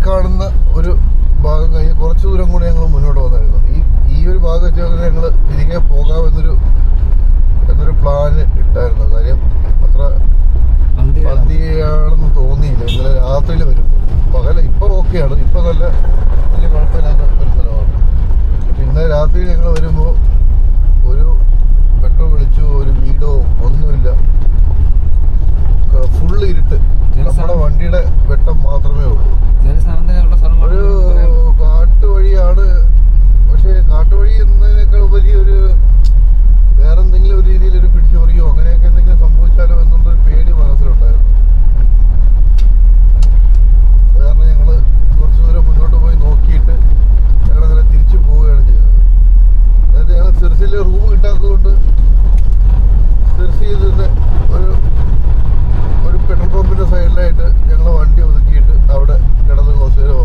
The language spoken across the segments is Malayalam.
കാണുന്ന ഒരു ഭാഗം കഴിഞ്ഞ് കുറച്ച് ദൂരം കൂടി ഞങ്ങൾ മുന്നോട്ട് വന്നായിരുന്നു. ഈ ഒരു ഭാഗം വെച്ചാൽ ഞങ്ങൾ തിരികെ പോകാമെന്നൊരു പ്ലാന് ഇട്ടായിരുന്നു. കാര്യം അത്ര അന്തിയാണെന്ന് തോന്നിയില്ല. ഇന്നലെ രാത്രിയിൽ വരുമ്പോൾ പകല ഇപ്പം ഓക്കെയാണ്, ഇപ്പം നല്ല വലിയ കുഴപ്പമില്ലാത്ത ഒരു സ്ഥലമാണ്. പക്ഷെ ഇന്നലെ രാത്രി ഞങ്ങൾ വരുമ്പോൾ ഒരു പെട്രോൾ വിളിച്ചു, ഒരു വീടോ ഒന്നുമില്ല, ഫുള്ള് ഇരുട്ട്. നമ്മുടെ വണ്ടിയുടെ വെട്ടം മാത്രമേ ഉള്ളൂ. ഒരു കാട്ടുവഴിയാണ്. പക്ഷേ കാട്ടുവഴി എന്നതിനേക്കാൾ ഉപരി ഒരു വേറെ എന്തെങ്കിലും ഒരു രീതിയിൽ ഒരു പിടിച്ചുപറിയോ അങ്ങനെയൊക്കെ എന്തെങ്കിലും സംഭവിച്ചാലോ എന്നുള്ളൊരു പേടി മനസ്സിലുണ്ടായിരുന്നു. കാരണം ഞങ്ങൾ കുറച്ച് ദൂരം മുന്നോട്ട് പോയി നോക്കിയിട്ട് ഞങ്ങളങ്ങനെ തിരിച്ചു പോവുകയാണ് ചെയ്തത്. അതായത് ഞങ്ങൾ സിർസിയിലെ റൂം കിട്ടാത്തത് കൊണ്ട് സിർസിയിൽ നിന്ന് ഒരു പെട്രോൾ പമ്പിൻ്റെ സൈഡിലായിട്ട് ഞങ്ങൾ വണ്ടി ഒതുക്കിയിട്ട് അവിടെ കിടന്ന് കുറച്ച് നേരം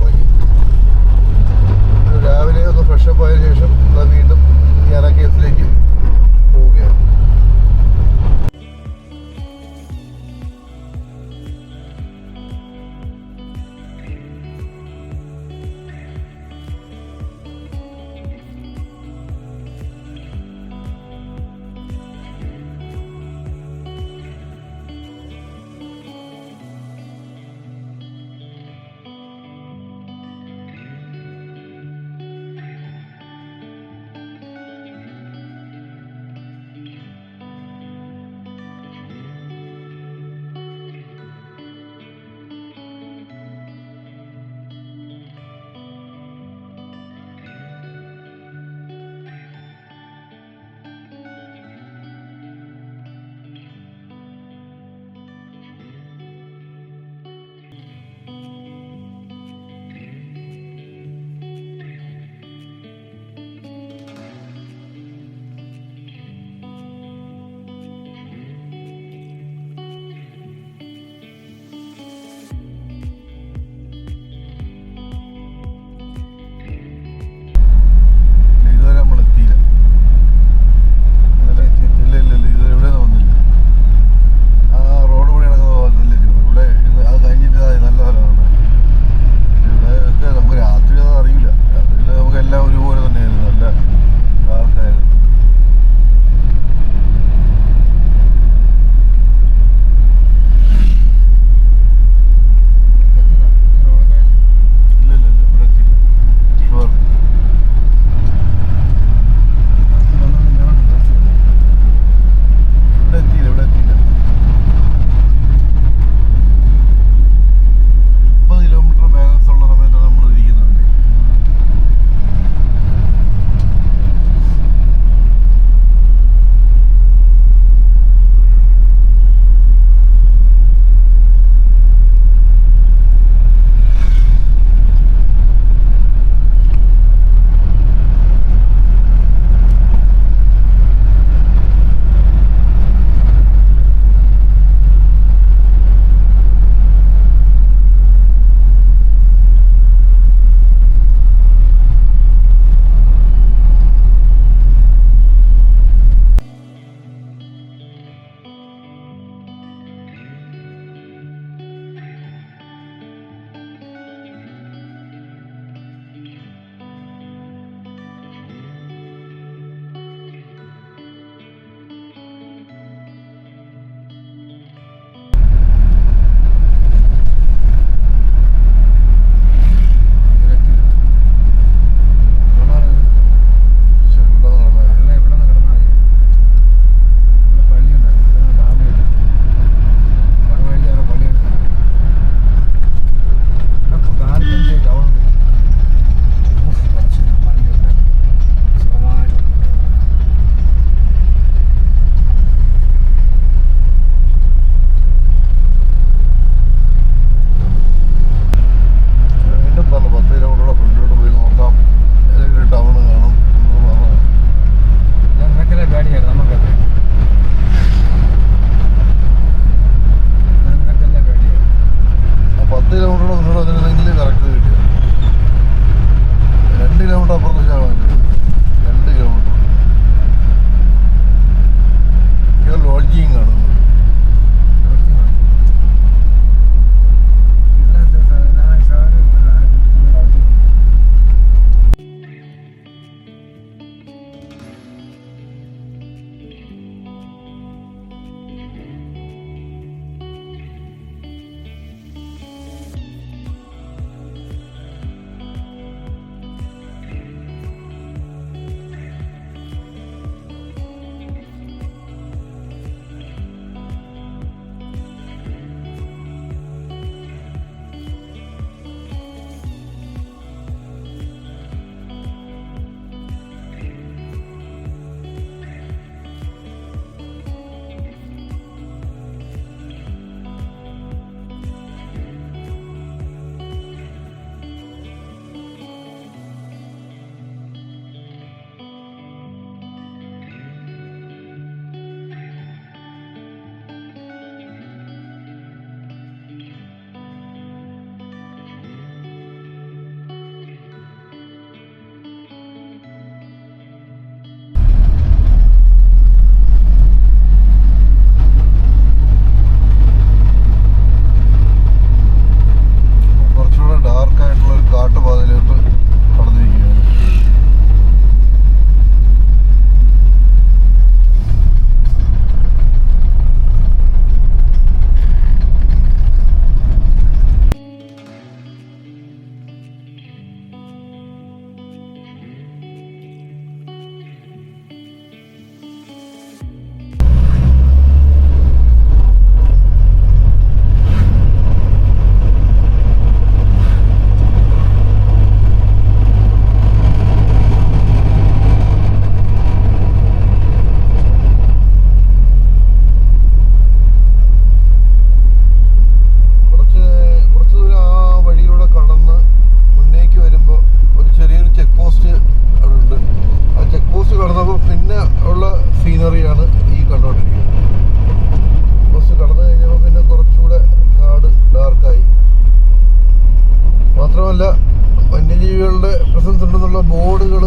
ജീവികളുടെ പ്രസൻസ് ഉണ്ടെന്നുള്ള ബോർഡുകൾ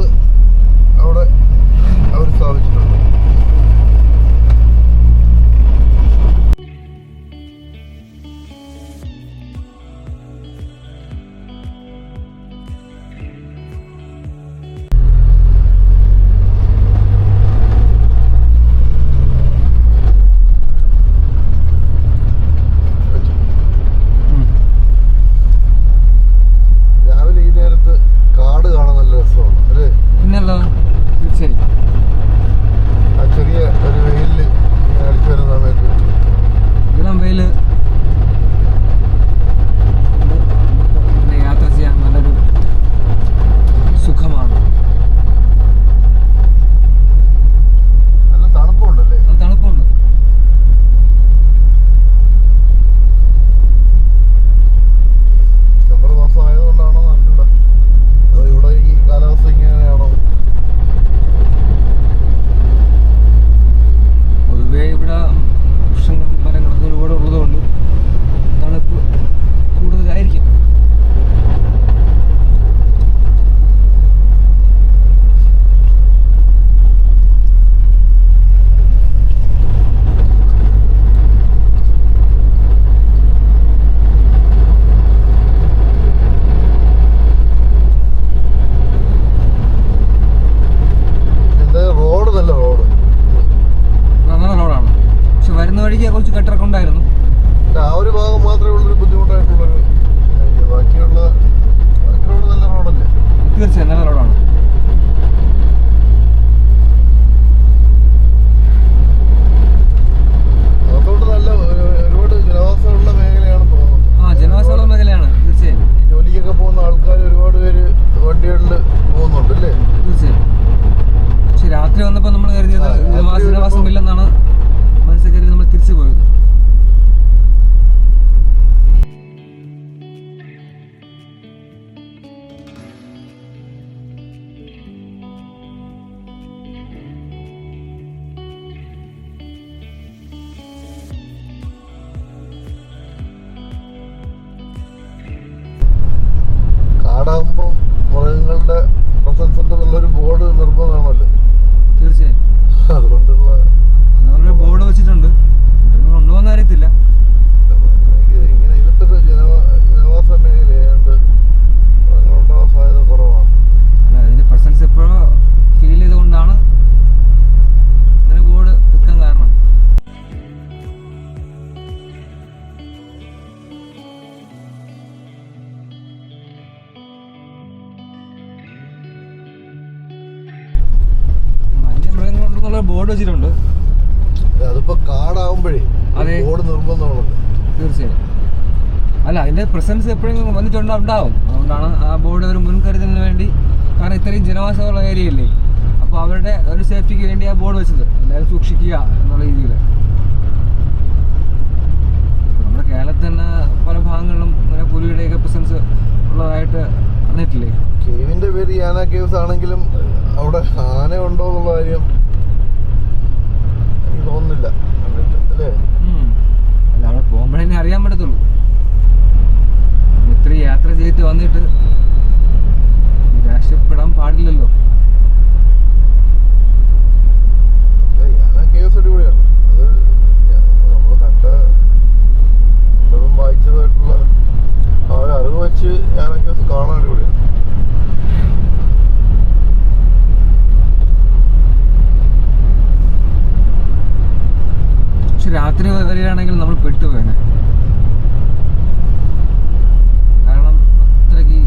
അവിടെ അവർ സ്ഥാപിച്ചിട്ടുണ്ട്. കാട് കാണാൻ നല്ല രസമാണ് അല്ലേ? പിന്നല്ലോ, തീർച്ചയായും. ആ ചെറിയ ഒരു വെയിലിൽ അടിച്ചു വരുന്ന സമയത്ത് ഇളം വെയില് യാത്ര ചെയ്യാൻ നല്ലൊരു സുഖമാണ്. നല്ല തണുപ്പുണ്ടല്ലേ? തണുപ്പുണ്ട്. ഡിസംബർ മാസം ആയതുകൊണ്ടാണോ അറിഞ്ഞൂടാ, അതോ ഇവിടെ ഈ കാലാവസ്ഥ ഇങ്ങനെയാണോ? പൊതുവേ ഇവിടെ വൃക്ഷങ്ങളും മരങ്ങളൊക്കെ ഒരുപാട് ഉള്ളതുകൊണ്ട് തണുപ്പ് കൂടുതലായിരിക്കും. വരുന്ന വഴിക്ക് കുറച്ച് കെട്ടിറക്കം ഉണ്ടായിരുന്നു. ആ ഒരു ഭാഗം മാത്രമേ ഉള്ളൊരു ബുദ്ധിമുട്ടായിട്ടുള്ളൊരു, ബാക്കിയുള്ള നല്ല റോഡല്ലേ? തീർച്ചയായും നല്ല റോഡാണ്. അതുകൊണ്ട് നല്ല ഒരുപാട് ജനവാസമുള്ള മേഖലയാണ് തോന്നുന്നത്. ആ, ജനവാസമുള്ള മേഖലയാണ് തീർച്ചയായും. ജോലിക്കൊക്കെ പോകുന്ന ആൾക്കാർ ഒരുപാട് പേര് വണ്ടികളിൽ പോകുന്നുണ്ട് അല്ലേ? തീർച്ചയായും. പക്ഷെ രാത്രി വന്നപ്പോൾ നമ്മൾ കരുതിയത് ജനവാസമില്ലെന്നാണ് മനസ്സിൽ കരുതി നമ്മൾ തിരിച്ചു പോയത്. കാടാകുമ്പോൾ മൃഗങ്ങളുടെ പ്രസൻസ് ഉണ്ടെന്നുള്ളൊരു ബോർഡ് നിർബന്ധമാണല്ലോ. തീർച്ചയായും. അതുകൊണ്ടുള്ള നമ്മളൊരു ബോർഡ് വെച്ചിട്ടുണ്ട്. കൊണ്ടുപോകുന്ന അറിയത്തില്ല. ഇങ്ങനെ ഇതൊക്കെ ജനവാസ മേഖലയായതുകൊണ്ട് മൃഗങ്ങളുണ്ടാവാൻ സാധ്യത കുറവാണ്. അല്ല, അതിന്റെ പ്രസൻസ് എപ്പോഴോ ഫീൽ ചെയ്തുകൊണ്ടാണ് അങ്ങനെ ബോർഡ് വെക്കാൻ കാരണം. മൃഗങ്ങളുണ്ടെന്നുള്ള ബോർഡ് വെച്ചിട്ടുണ്ട്. അതിപ്പോ കാടാവുമ്പോഴേ ബോർഡ് നിർബന്ധമാണല്ലോ. തീർച്ചയായും. അല്ല, അതിന്റെ പ്രസൻസ് എപ്പോഴെങ്കിലും വന്നിട്ടുണ്ടാവും. അതുകൊണ്ടാണ് ആ ബോർഡ് ഒരു മുൻകരുതലിന് വേണ്ടി. കാരണം ഇത്രയും ജനവാസമുള്ള ഏരിയയല്ലേ, അപ്പോൾ അവരുടെ ഒരു സേഫ്റ്റിക്ക് വേണ്ടി ആ ബോർഡ് വെച്ചത് എല്ലാവരും സൂക്ഷിക്കുക എന്നുള്ള രീതിയിൽ. നമ്മുടെ കേരളത്തിൽ തന്നെ പല ഭാഗങ്ങളിലും ഇങ്ങനെ പുലിയുടെയൊക്കെ പ്രസൻസ് ഉള്ളതായിട്ട് വന്നിട്ടില്ലേ? കേവിന്റെ പേര് യാന കേവ്സ് ആണെങ്കിലും അവിടെ ആന ഉണ്ടോ എന്നുള്ള കാര്യം എനിക്ക് തോന്നുന്നില്ല അല്ലേ? അല്ല, അവിടെ പോകുമ്പോഴേ അറിയാൻ പറ്റത്തുള്ളൂ. ഇത്ര യാത്ര ചെയ്തിട്ട് വന്നിട്ട് നിരാശപ്പെടാൻ പാടില്ലല്ലോ. യാന കേവ്സ് അടിപൊളിയാണ്. അത് നമ്മൾ കണ്ടതും വായിച്ചതായിട്ടുള്ള ആ ഒരു അറിവ് വെച്ച് യാന കേവ്സ് കാണാൻ അടിപൊളിയാണ്. പക്ഷെ രാത്രി വരികയാണെങ്കിൽ നമ്മൾ പെട്ടുപോയേനെ. കാരണം അത്രയ്ക്ക്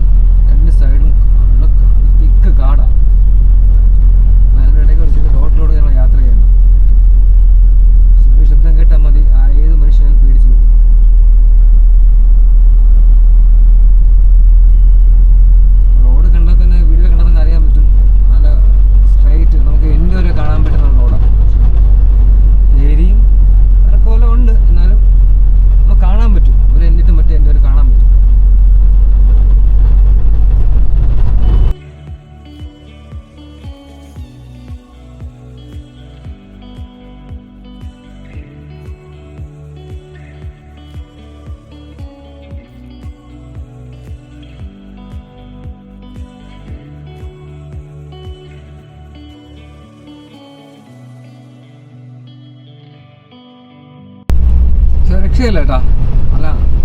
രക്ഷയില്ല കേട്ടാ.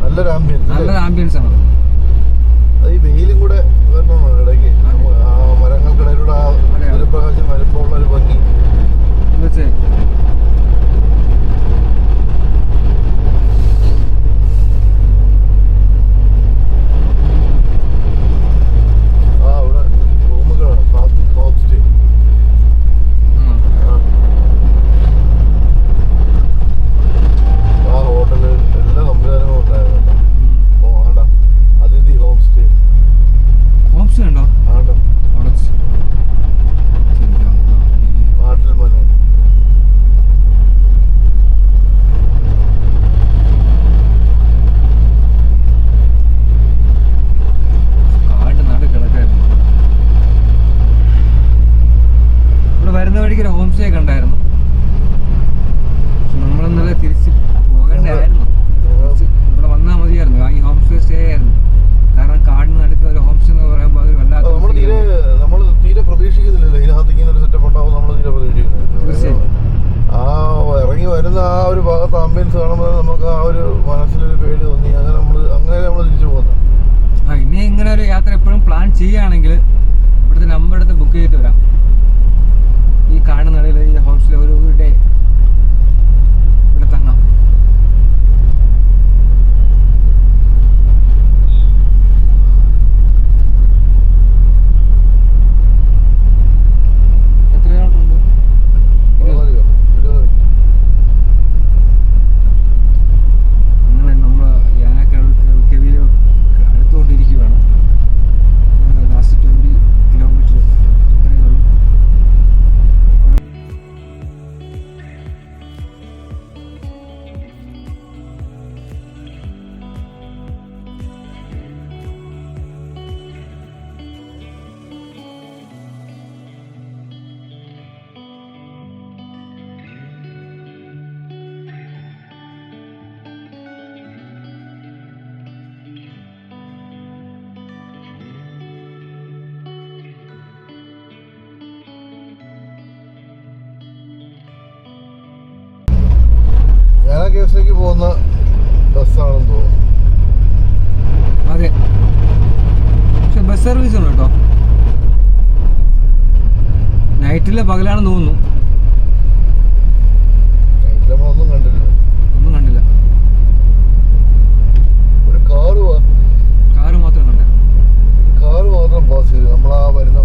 നല്ലൊരു ആംബിയൻസ്. നല്ലൊരു ആംബിയൻസ് ആണ് അത്. ഈ വെയിലും കൂടെ വരണം ഇടയ്ക്ക്, ആ മരങ്ങൾക്കിടയിലൂടെ ആ സൂര്യപ്രകാശം വരുമ്പോൾ ഉള്ള ഒരു ഭംഗി. തീർച്ചയായും. ആംബിയൻസ് കാണുമ്പോൾ നമുക്ക് ആ ഒരു മനസ്സിലൊരു പേടി തോന്നി. അങ്ങനെ നമ്മൾ തിരിച്ചു പോകുന്നത്. ഇനി ഇങ്ങനെ ഒരു യാത്ര എപ്പോഴും പ്ലാൻ ചെയ്യുകയാണെങ്കിൽ ഇവിടുത്തെ നമ്പർ എടുത്ത് ബുക്ക് ചെയ്തിട്ട് വരാം. ഈ കാണുന്നിടയിൽ ഈ ഹോം സ്റ്റേ ഒരു ഡേ ഇവിടെ തങ്ങാം. എത്ര കിലോമീറ്റർ ഉണ്ട്? അങ്ങനെ നമ്മൾ കെവിയിൽ അടുത്തുകൊണ്ടിരിക്കുകയാണ്. ലാസ്റ്റ് 20 കിലോമീറ്റർ ഇത്രയേ ഉള്ളൂ. കേസിലേക്ക് പോകുന്ന ബസ്സാണെന്ന് തോന്നുന്നു. അതെ, പക്ഷെ ബസ് സർവീസ് ഉണ്ട് കേട്ടോ. നൈറ്റിലെ പകലാണെന്ന് തോന്നുന്നു. ഒന്നും കണ്ടില്ല. ഒരു കാറ് മാത്രം കണ്ടേ. കാറ് മാത്രം പാസ് ചെയ്തു. നമ്മളാ വരുന്ന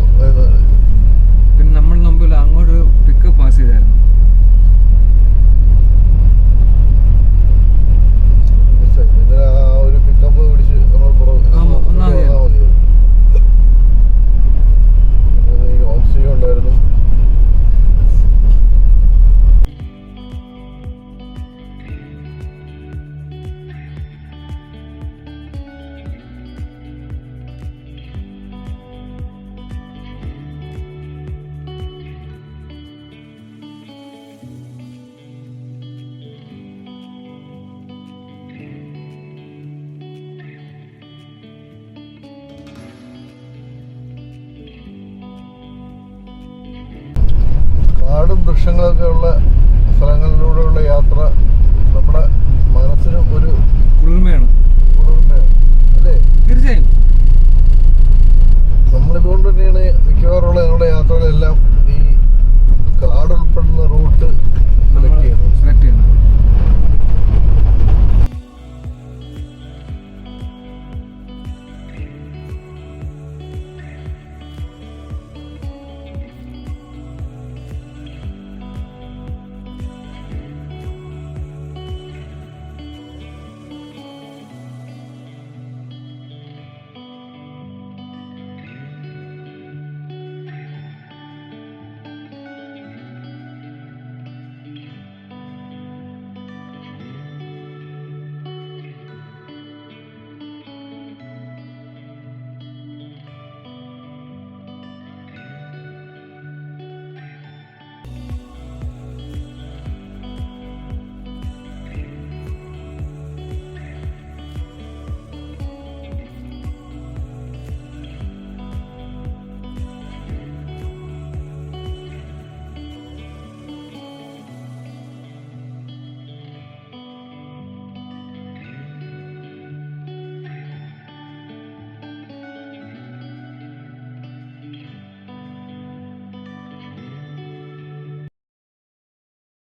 പിന്നെ നമ്മൾ മുമ്പിൽ അങ്ങോട്ട് പിക്കപ്പ് പാസ് ചെയ്തായിരുന്നു. ഒരു പിക്കപ്പ് പിടിച്ച് നമ്മൾ ഹോം സ്റ്റേ ഉണ്ടായിരുന്നു. കാടും വൃക്ഷങ്ങളൊക്കെ ഉള്ള സ്ഥലങ്ങളിലൂടെയുള്ള യാത്ര നമ്മുടെ മനസ്സിനും ഒരു കുളിർമയാണ് അല്ലേ? തീർച്ചയായും.